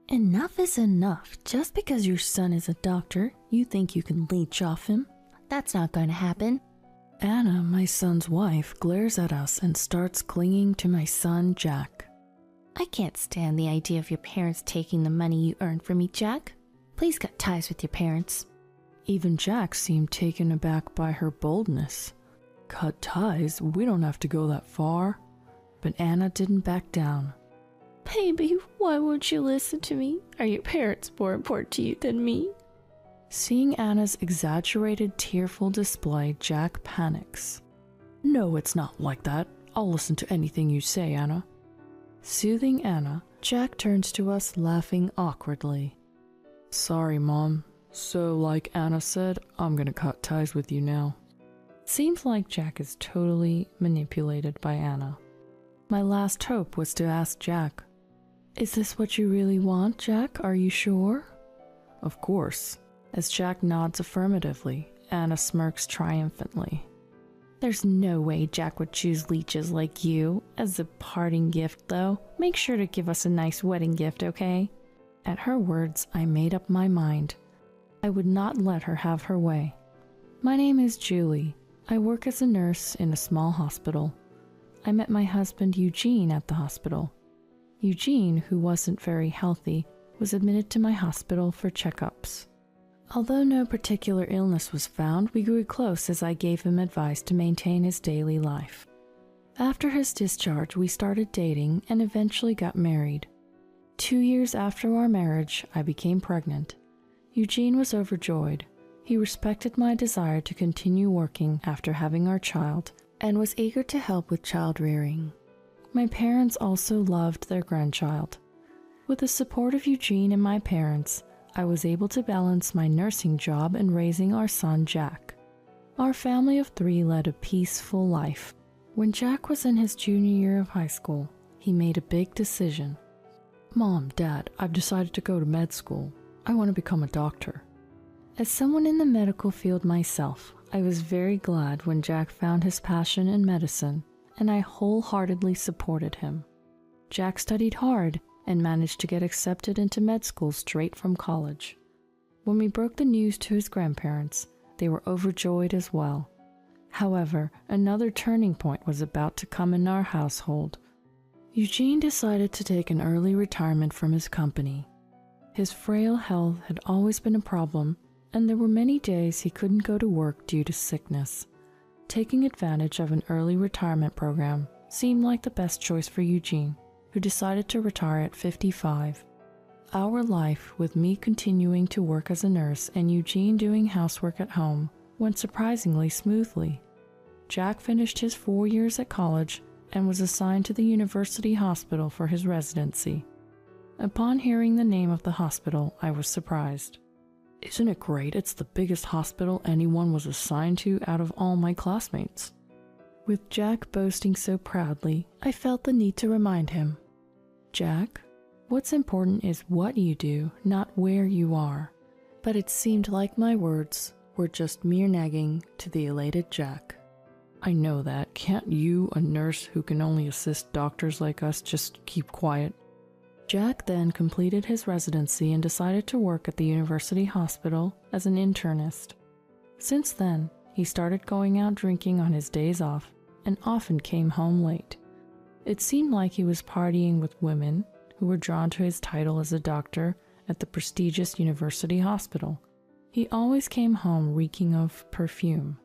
Enough is enough. Just because your son is a doctor, you think you can leech off him? That's not going to happen. Anna, my son's wife, glares at us and starts clinging to my son, Jack. I can't stand the idea of your parents taking the money you earned from me, Jack. Please cut ties with your parents. Even Jack seemed taken aback by her boldness. Cut ties? We don't have to go that far. But Anna didn't back down. Baby, why won't you listen to me? Are your parents more important to you than me? Seeing Anna's exaggerated, tearful display, Jack panics. No, it's not like that. I'll listen to anything you say, Anna. Soothing Anna, Jack turns to us, laughing awkwardly. Sorry, Mom. So, like Anna said, I'm gonna cut ties with you now. Seems like Jack is totally manipulated by Anna. My last hope was to ask Jack, is this what you really want, Jack? Are you sure? Of course. As Jack nods affirmatively, Anna smirks triumphantly. There's no way Jack would choose leeches like you. As a parting gift, though, make sure to give us a nice wedding gift, okay? At her words, I made up my mind. I would not let her have her way. My name is Julie. I work as a nurse in a small hospital. I met my husband Eugene at the hospital. Eugene, who wasn't very healthy, was admitted to my hospital for checkups. Although no particular illness was found, we grew close as I gave him advice to maintain his daily life. After his discharge, we started dating and eventually got married. 2 years after our marriage, I became pregnant. Eugene was overjoyed. He respected my desire to continue working after having our child and was eager to help with child rearing. My parents also loved their grandchild. With the support of Eugene and my parents, I was able to balance my nursing job and raising our son, Jack. Our family of 3 led a peaceful life. When Jack was in his junior year of high school, he made a big decision. Mom, Dad, I've decided to go to med school. I want to become a doctor. As someone in the medical field myself, I was very glad when Jack found his passion in medicine, and I wholeheartedly supported him. Jack studied hard and managed to get accepted into med school straight from college. When we broke the news to his grandparents, they were overjoyed as well. However, another turning point was about to come in our household. Eugene decided to take an early retirement from his company. His frail health had always been a problem, and there were many days he couldn't go to work due to sickness. Taking advantage of an early retirement program seemed like the best choice for Eugene, who decided to retire at 55. Our life, with me continuing to work as a nurse and Eugene doing housework at home, went surprisingly smoothly. Jack finished his 4 years at college and was assigned to the university hospital for his residency. Upon hearing the name of the hospital, I was surprised. Isn't it great? It's the biggest hospital anyone was assigned to out of all my classmates. With Jack boasting so proudly, I felt the need to remind him. Jack, what's important is what you do, not where you are. But it seemed like my words were just mere nagging to the elated Jack. I know that. Can't you, a nurse who can only assist doctors like us, just keep quiet? Jack then completed his residency and decided to work at the university hospital as an internist. Since then, he started going out drinking on his days off and often came home late. It seemed like he was partying with women who were drawn to his title as a doctor at the prestigious university hospital. He always came home reeking of perfume.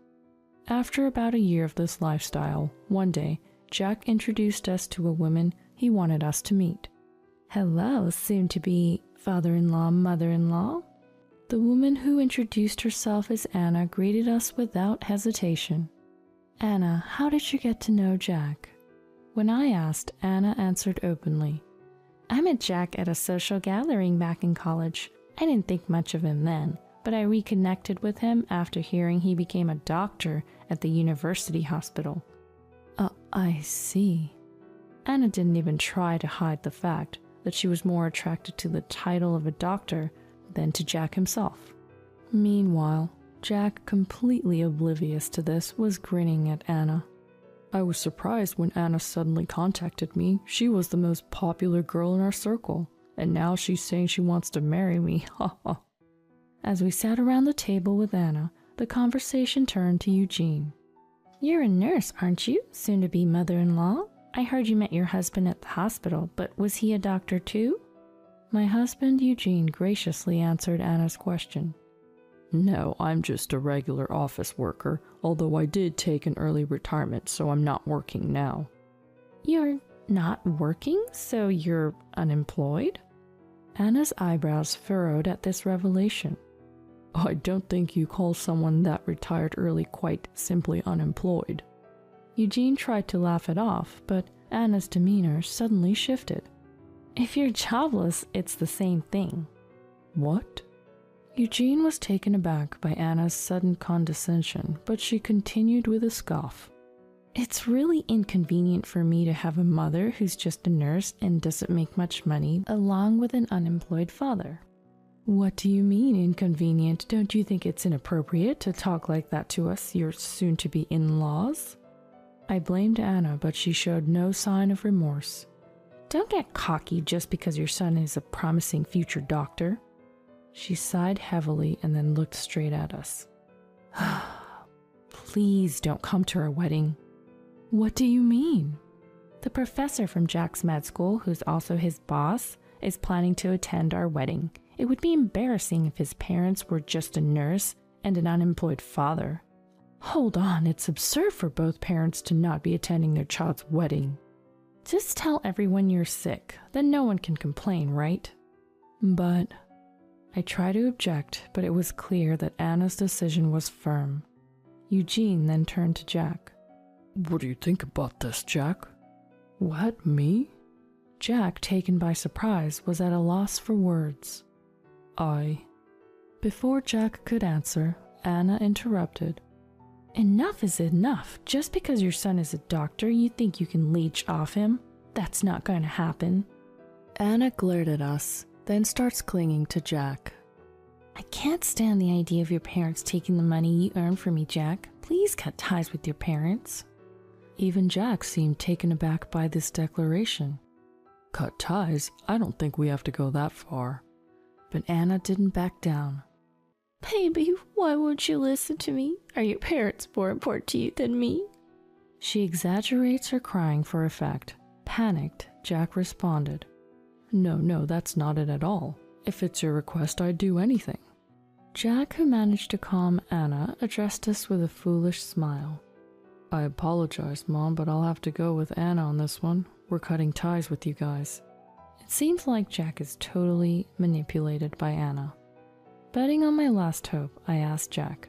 After about a year of this lifestyle, one day, Jack introduced us to a woman he wanted us to meet. Hello, soon-to-be father-in-law, mother-in-law. The woman who introduced herself as Anna greeted us without hesitation. Anna, how did you get to know Jack? When I asked, Anna answered openly. I met Jack at a social gathering back in college. I didn't think much of him then, but I reconnected with him after hearing he became a doctor at the university hospital. I see. Anna didn't even try to hide the fact that she was more attracted to the title of a doctor than to Jack himself. Meanwhile, Jack, completely oblivious to this, was grinning at Anna. I was surprised when Anna suddenly contacted me. She was the most popular girl in our circle, and now she's saying she wants to marry me, ha ha. As we sat around the table with Anna, the conversation turned to Eugene. You're a nurse, aren't you? Soon-to-be mother-in-law? I heard you met your husband at the hospital, but was he a doctor too? My husband, Eugene, graciously answered Anna's question. No, I'm just a regular office worker, although I did take an early retirement, so I'm not working now. You're not working? So you're unemployed? Anna's eyebrows furrowed at this revelation. I don't think you call someone that retired early quite simply unemployed. Eugene tried to laugh it off, but Anna's demeanor suddenly shifted. If you're jobless, it's the same thing. What? Eugene was taken aback by Anna's sudden condescension, but she continued with a scoff. It's really inconvenient for me to have a mother who's just a nurse and doesn't make much money, along with an unemployed father. What do you mean inconvenient? Don't you think it's inappropriate to talk like that to us, your soon-to-be in-laws? I blamed Anna, but she showed no sign of remorse. Don't get cocky just because your son is a promising future doctor. She sighed heavily and then looked straight at us. Please don't come to our wedding. What do you mean? The professor from Jack's med school, who's also his boss, is planning to attend our wedding. It would be embarrassing if his parents were just a nurse and an unemployed father. Hold on, it's absurd for both parents to not be attending their child's wedding. Just tell everyone you're sick, then no one can complain, right? But I tried to object, but it was clear that Anna's decision was firm. Eugene then turned to Jack. What do you think about this, Jack? What, me? Jack, taken by surprise, was at a loss for words. Before Jack could answer, Anna interrupted. Enough is enough. Just because your son is a doctor, you think you can leech off him? That's not going to happen. Anna glared at us, then starts clinging to Jack. I can't stand the idea of your parents taking the money you earn from me, Jack. Please cut ties with your parents. Even Jack seemed taken aback by this declaration. Cut ties? I don't think we have to go that far. But Anna didn't back down. Baby, why won't you listen to me? Are your parents more important to you than me? She exaggerates her crying for effect. Panicked, Jack responded. No, that's not it at all. If it's your request, I'd do anything. Jack, who managed to calm Anna, addressed us with a foolish smile. I apologize, Mom, but I'll have to go with Anna on this one. We're cutting ties with you guys. It seems like Jack is totally manipulated by Anna. Betting on my last hope, I asked Jack,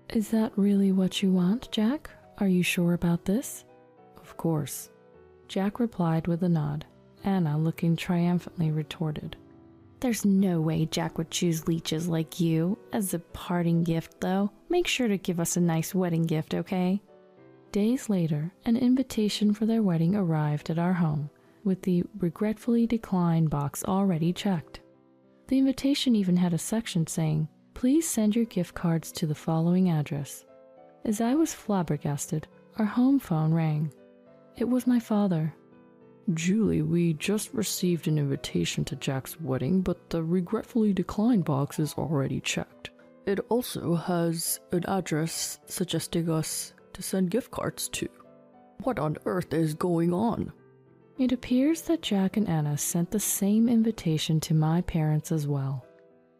Is that really what you want, Jack? Are you sure about this? Of course. Jack replied with a nod. Anna, looking triumphantly, retorted, There's no way Jack would choose leeches like you. As a parting gift, though, make sure to give us a nice wedding gift, okay? Days later, an invitation for their wedding arrived at our home, with the regretfully declined box already checked. The invitation even had a section saying, Please send your gift cards to the following address. As I was flabbergasted, our home phone rang. It was my father. Julie, we just received an invitation to Jack's wedding, but the regretfully declined box is already checked. It also has an address suggesting us to send gift cards to. What on earth is going on? It appears that Jack and Anna sent the same invitation to my parents as well.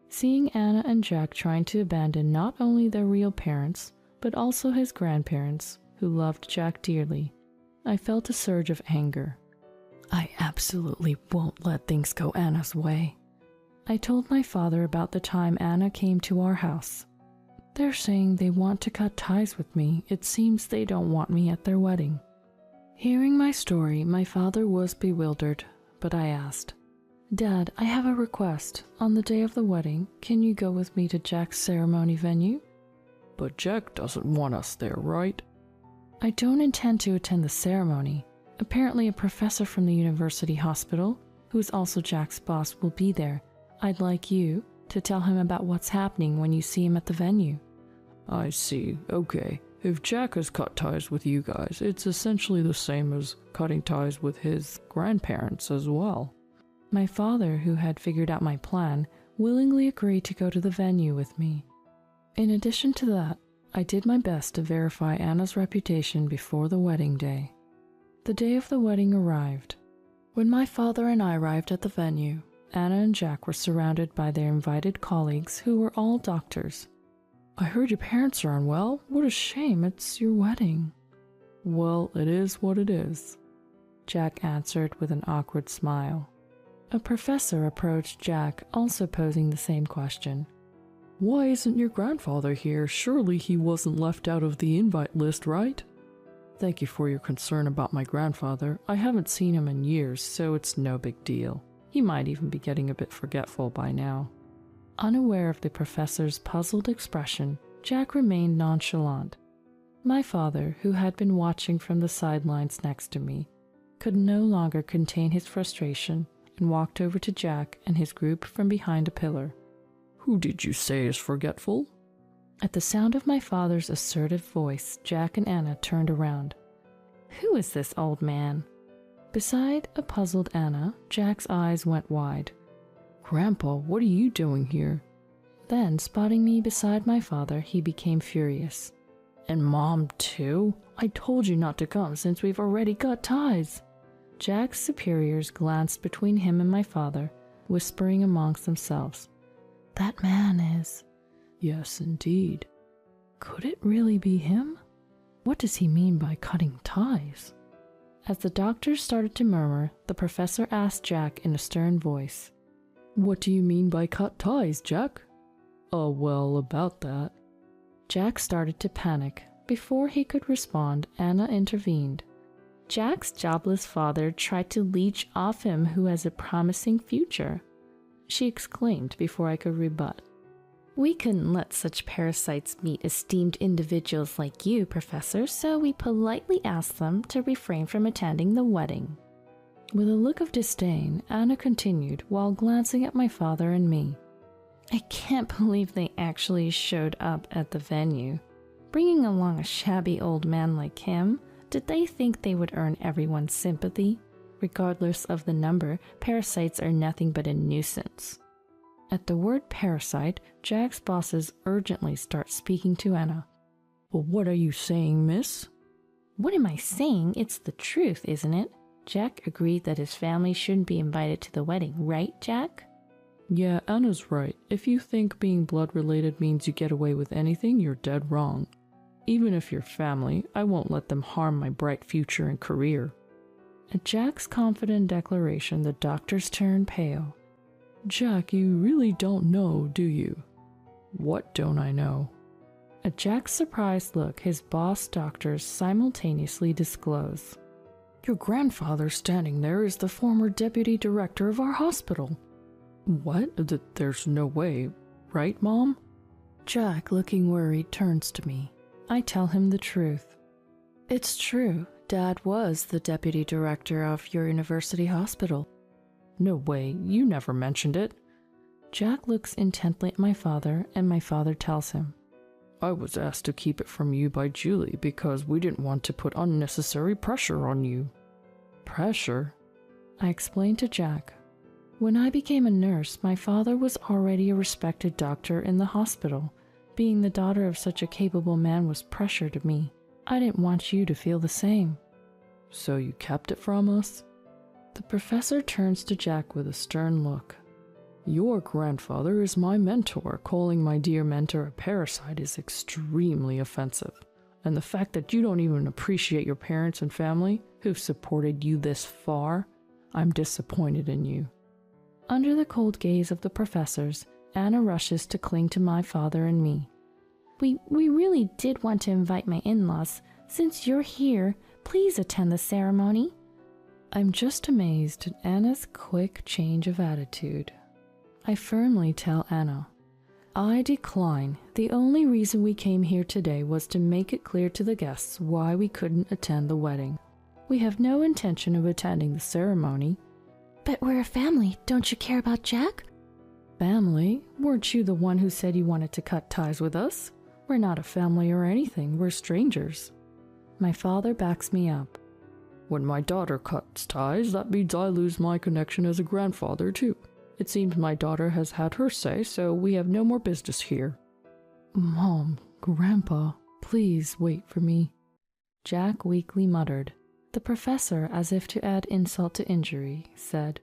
Seeing Anna and Jack trying to abandon not only their real parents, but also his grandparents, who loved Jack dearly, I felt a surge of anger. I absolutely won't let things go Anna's way. I told my father about the time Anna came to our house. They're saying they want to cut ties with me. It seems they don't want me at their wedding. Hearing my story, my father was bewildered, but I asked, Dad, I have a request. On the day of the wedding, can you go with me to Jack's ceremony venue? But Jack doesn't want us there, right? I don't intend to attend the ceremony. Apparently a professor from the university hospital, who is also Jack's boss, will be there. I'd like you to tell him about what's happening when you see him at the venue. I see. Okay. If Jack has cut ties with you guys, it's essentially the same as cutting ties with his grandparents as well. My father, who had figured out my plan, willingly agreed to go to the venue with me. In addition to that, I did my best to verify Anna's reputation before the wedding day. The day of the wedding arrived. When my father and I arrived at the venue, Anna and Jack were surrounded by their invited colleagues who were all doctors. "I heard your parents are unwell. What a shame, it's your wedding." "Well, it is what it is," Jack answered with an awkward smile. A professor approached Jack, also posing the same question. "Why isn't your grandfather here? Surely he wasn't left out of the invite list, right?" "Thank you for your concern about my grandfather. I haven't seen him in years, so it's no big deal. He might even be getting a bit forgetful by now." Unaware of the professor's puzzled expression, Jack remained nonchalant. My father, who had been watching from the sidelines next to me, could no longer contain his frustration and walked over to Jack and his group from behind a pillar. "Who did you say is forgetful?" At the sound of my father's assertive voice, Jack and Anna turned around. "Who is this old man?" Beside a puzzled Anna, Jack's eyes went wide. "Grandpa, what are you doing here?" Then, spotting me beside my father, he became furious. "And Mom, too? I told you not to come since we've already got ties." Jack's superiors glanced between him and my father, whispering amongst themselves. "That man is—" "Yes, indeed." Could it really be him? What does he mean by cutting ties? As the doctors started to murmur, the professor asked Jack in a stern voice, "What do you mean by cut ties, Jack?" "Oh, well, about that." Jack started to panic. Before he could respond, Anna intervened. "Jack's jobless father tried to leech off him who has a promising future," she exclaimed before I could rebut. "We couldn't let such parasites meet esteemed individuals like you, Professor, so we politely asked them to refrain from attending the wedding." With a look of disdain, Anna continued while glancing at my father and me. "I can't believe they actually showed up at the venue. Bringing along a shabby old man like him, did they think they would earn everyone's sympathy? Regardless of the number, parasites are nothing but a nuisance." At the word parasite, Jack's bosses urgently start speaking to Anna. "Well, what are you saying, miss?" "What am I saying? It's the truth, isn't it? Jack agreed that his family shouldn't be invited to the wedding, right, Jack?" "Yeah, Anna's right. If you think being blood-related means you get away with anything, you're dead wrong. Even if you're family, I won't let them harm my bright future and career." At Jack's confident declaration, the doctors turned pale. "Jack, you really don't know, do you?" "What don't I know?" At Jack's surprised look, his boss doctors simultaneously disclose. "Your grandfather standing there is the former deputy director of our hospital." "What? There's no way, right, Mom?" Jack, looking worried, turns to me. I tell him the truth. "It's true. Dad was the deputy director of your university hospital." "No way, you never mentioned it." Jack looks intently at my father, and my father tells him, "I was asked to keep it from you by Julie because we didn't want to put unnecessary pressure on you." "Pressure?" I explained to Jack. "When I became a nurse, my father was already a respected doctor in the hospital. Being the daughter of such a capable man was pressure to me. I didn't want you to feel the same." "So you kept it from us?" The professor turns to Jack with a stern look. "Your grandfather is my mentor. Calling my dear mentor a parasite is extremely offensive. And the fact that you don't even appreciate your parents and family who've supported you this far, I'm disappointed in you." Under the cold gaze of the professors, Anna rushes to cling to my father and me. We really did want to invite my in-laws. Since you're here, please attend the ceremony." I'm just amazed at Anna's quick change of attitude. I firmly tell Anna, "I decline. The only reason we came here today was to make it clear to the guests why we couldn't attend the wedding. We have no intention of attending the ceremony." "But we're a family. Don't you care about Jack?" "Family? Weren't you the one who said you wanted to cut ties with us? We're not a family or anything. We're strangers." My father backs me up. When my daughter cuts ties, that means I lose my connection as a grandfather too. It seems my daughter has had her say, so we have no more business here. Mom, Grandpa, please wait for me, Jack weakly muttered. The professor, as if to add insult to injury, said,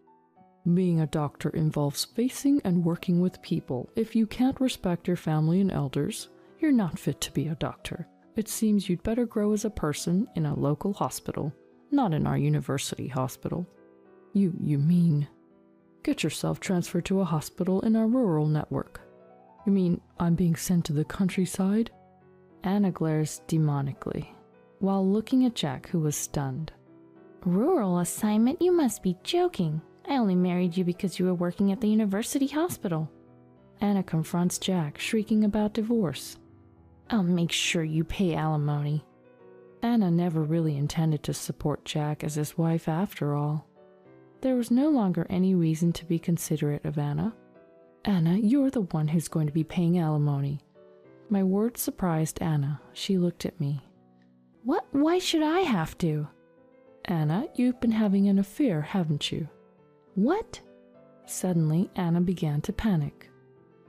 Being a doctor involves facing and working with people. If you can't respect your family and elders, you're not fit to be a doctor. It seems you'd better grow as a person in a local hospital, not in our university hospital. You mean... Get yourself transferred to a hospital in our rural network. You mean I'm being sent to the countryside? Anna glares demonically, while looking at Jack, who was stunned. Rural assignment? You must be joking. I only married you because you were working at the university hospital. Anna confronts Jack, shrieking about divorce. I'll make sure you pay alimony. Anna never really intended to support Jack as his wife after all. There was no longer any reason to be considerate of Anna. Anna, you're the one who's going to be paying alimony. My words surprised Anna. She looked at me. What? Why should I have to? Anna, you've been having an affair, haven't you? What? Suddenly, Anna began to panic.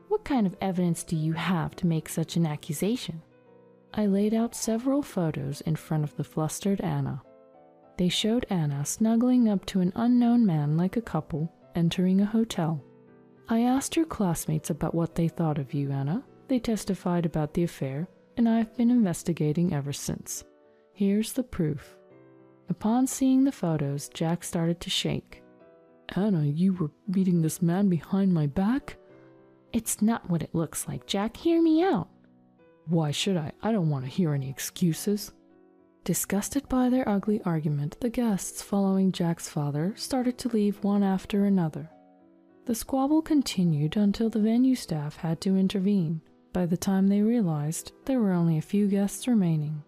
What kind of evidence do you have to make such an accusation? I laid out several photos in front of the flustered Anna. They showed Anna snuggling up to an unknown man like a couple entering a hotel. I asked your classmates about what they thought of you, Anna. They testified about the affair, and I've been investigating ever since. Here's the proof. Upon seeing the photos, Jack started to shake. Anna, you were meeting this man behind my back? It's not what it looks like, Jack. Hear me out. Why should I? I don't want to hear any excuses. Disgusted by their ugly argument, the guests following Jack's father started to leave one after another. The squabble continued until the venue staff had to intervene. By the time they realized, there were only a few guests remaining.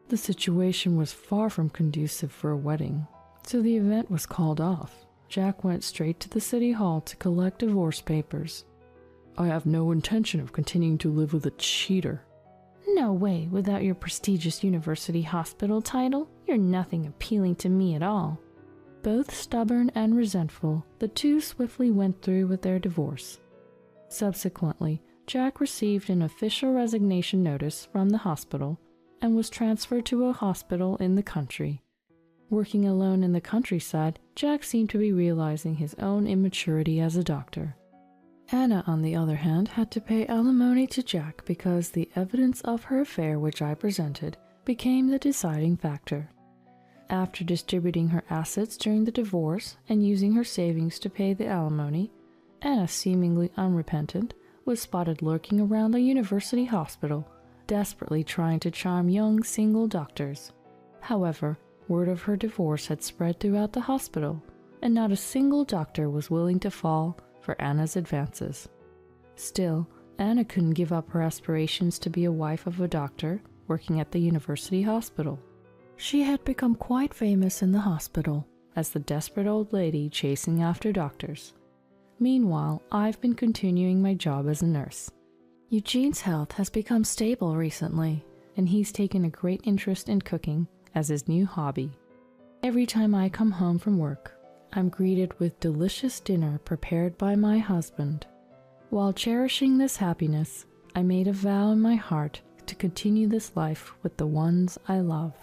The situation was far from conducive for a wedding, so the event was called off. Jack went straight to the city hall to collect divorce papers. I have no intention of continuing to live with a cheater. No way, without your prestigious university hospital title, you're nothing appealing to me at all. Both stubborn and resentful, the two swiftly went through with their divorce. Subsequently, Jack received an official resignation notice from the hospital and was transferred to a hospital in the country. Working alone in the countryside, Jack seemed to be realizing his own immaturity as a doctor. Anna, on the other hand, had to pay alimony to Jack because the evidence of her affair which I presented became the deciding factor. After distributing her assets during the divorce and using her savings to pay the alimony, Anna, seemingly unrepentant, was spotted lurking around the university hospital, desperately trying to charm young single doctors. However, word of her divorce had spread throughout the hospital, and not a single doctor was willing to fall for Anna's advances. Still, Anna couldn't give up her aspirations to be a wife of a doctor working at the university hospital. She had become quite famous in the hospital as the desperate old lady chasing after doctors. Meanwhile, I've been continuing my job as a nurse. Eugene's health has become stable recently, and he's taken a great interest in cooking as his new hobby. Every time I come home from work, I'm greeted with delicious dinner prepared by my husband. While cherishing this happiness, I made a vow in my heart to continue this life with the ones I love.